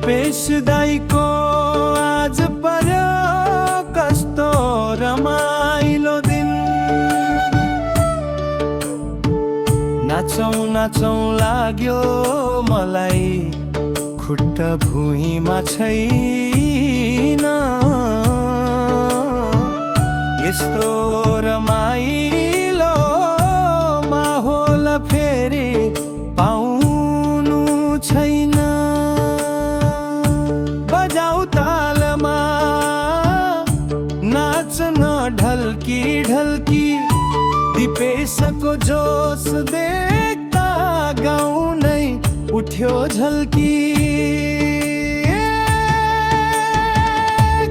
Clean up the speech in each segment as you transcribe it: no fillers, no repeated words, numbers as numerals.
दिपेश दाईको आज पर्यो कस्तो रमाइलो दिन। नाचौँ नाचौँ लाग्यो मलाई, खुट्टा भुइँमा छैन। यस्तो रमाइलो माहौल फेरि पाउनु छैन। बजाऊ तालमा नाच्न ढल्की ढल्की, दिपेशको जोस देख्दा गाउँ नै उठ्यो झल्की।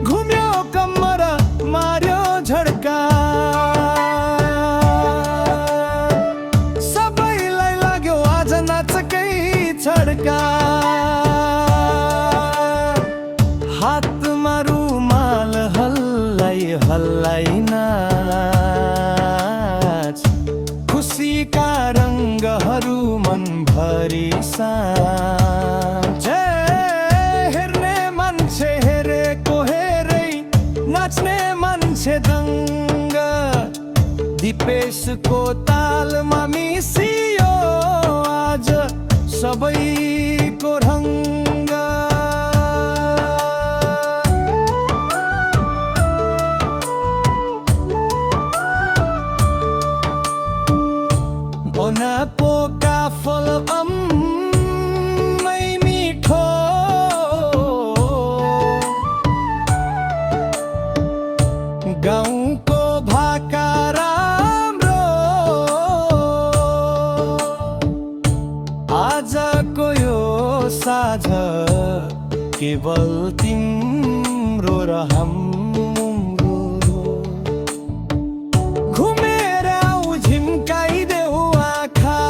घुम्यो कम्मर मार्यो झड्का, सबैलाई लाग्यो आज नाचकै छड्का। हातमा रुमाल हल्लाई हल्लाई नाच, खुसीका रङ्गहरू मनभरि साँझ। हेर्ने मान्छे हेरेको हेरै, नाच्ने मान्छे दङ्ग। दिपेशको तालमा मिसियो आज सबैको रङ्ग। पोका फल अम्मै मिठो, गाउँको भाका राम्रो। आजको यो साँझ केवल तिम्रो र हाम्रो। घुमेर आऊ झिम्काइदेऊ आँखा,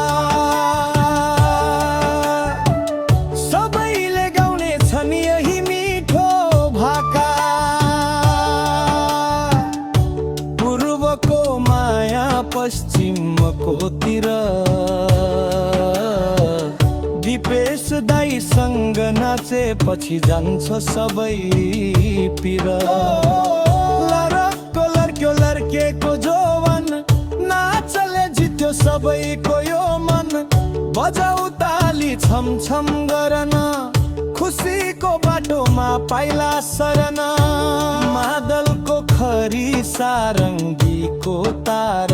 सबैले गाउने छन् यही मिठो भाका। पूर्वको माया पश्चिमकोतिर, दिपेश दाईसँग नाचेपछि जान्छ सबै पिर। लरक्को लर्क्यो लर्केको जोवन, नाचले जित्यो सबैको यो मन। बजाऊ ताली छम छम गरन, खुसीको बाटोमा पाइला सरन। मादलको खरी सारङ्गीको तार,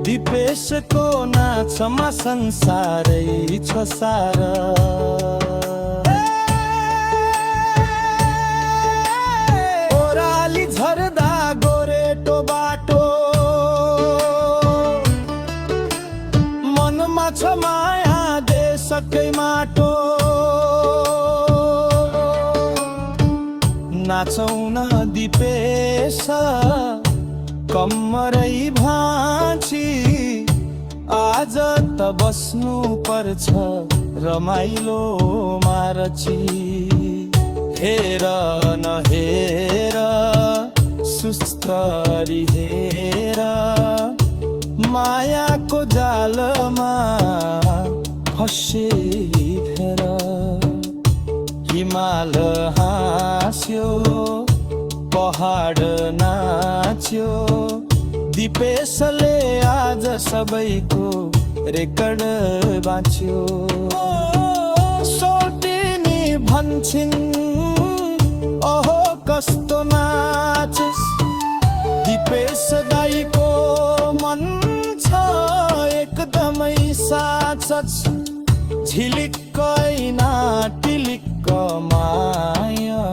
दिपेशको नाचमा संसारै छ सार। ओराली झर्दा गोरेटो बाटो, मनमा छ माया देशकै माटो। नाचौँ न दिपेश कम्मरै भाँची, आज त बस्नु पर्छ रमाइलो मारची। हेर नहेर सुस्तरी हेर, मायाको जालमा फसे फेर। हिमाल हाँस्यो पहाड नाच्यो, दिपेशले आज सबैको रेकर्ड बाँच्यो। सोटिनी भन्छन् ओहो कस्तो नाचस्, दिपेश दाईको मन छ एकदमै साँचस्। झिलिक्कै ना टिलिक्क माया,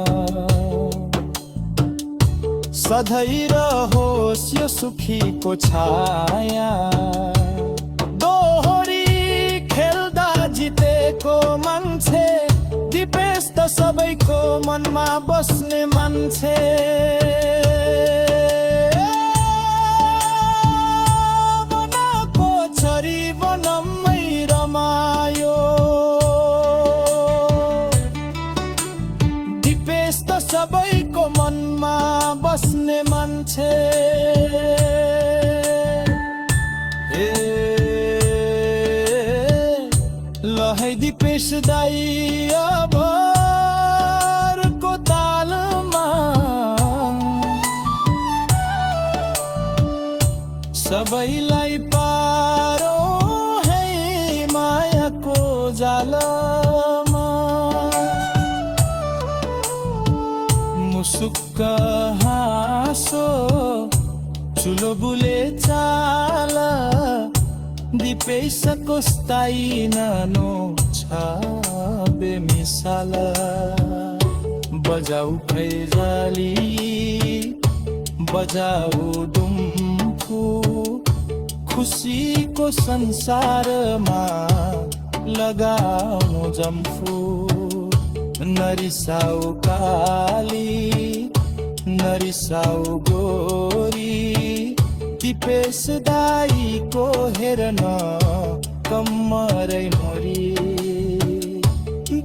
सधैँ रहोस् यो सुखीको छाया। दोहोरी खेल्दा जितेको मान्छे, दिपेश त सबैको मनमा बस्ने मान्छे। वनको छोरी वनमै रमायो, दिपेश त सबैको मनमा बस्ने मान्छे। ल है दिपेश दाई अभरको तालमा सबैलाई पारो है मायाको जालमा मुसुक्क हाँसो चुलो बुले चाल दिपेशको स्थायी नानो छ बेमिसाल बजाऊ खैजाली बजाऊ डुम्फु खुसीको संसारमा लगाऊ जम्फु नरिसाऊ काली नरिसाऊ गोरी दिपेश दाईको हेर्न कम्मरै मोरी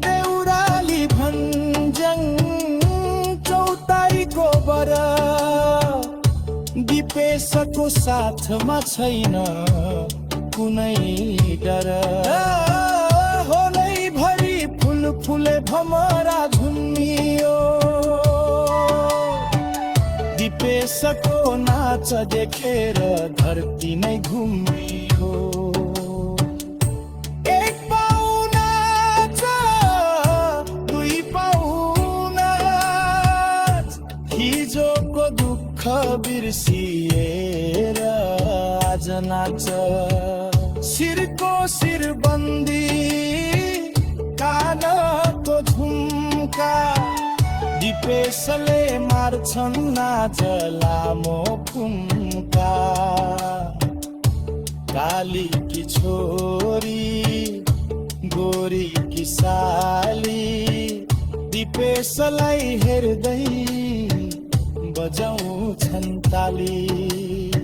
देउराली भन्ज्याङ चौतारीको बर दिपेशको साथमा छैन कुनै डर होलै भरि फुल फुले भमरा झुम्मियो दिपेशको नाच देखेर धरती नै घुमियो एक पाउ नाच दुई पाउ नाच हिजोको दुःख बिर्सिएर आज नाच शिरको शिरबन्दी कानको झुम्का दिपेशले मार्छन् नाच लामो फुम्का काली की छोरी गोरी की साली दिपेशलाई हेर्दै बजाउँछन् ताली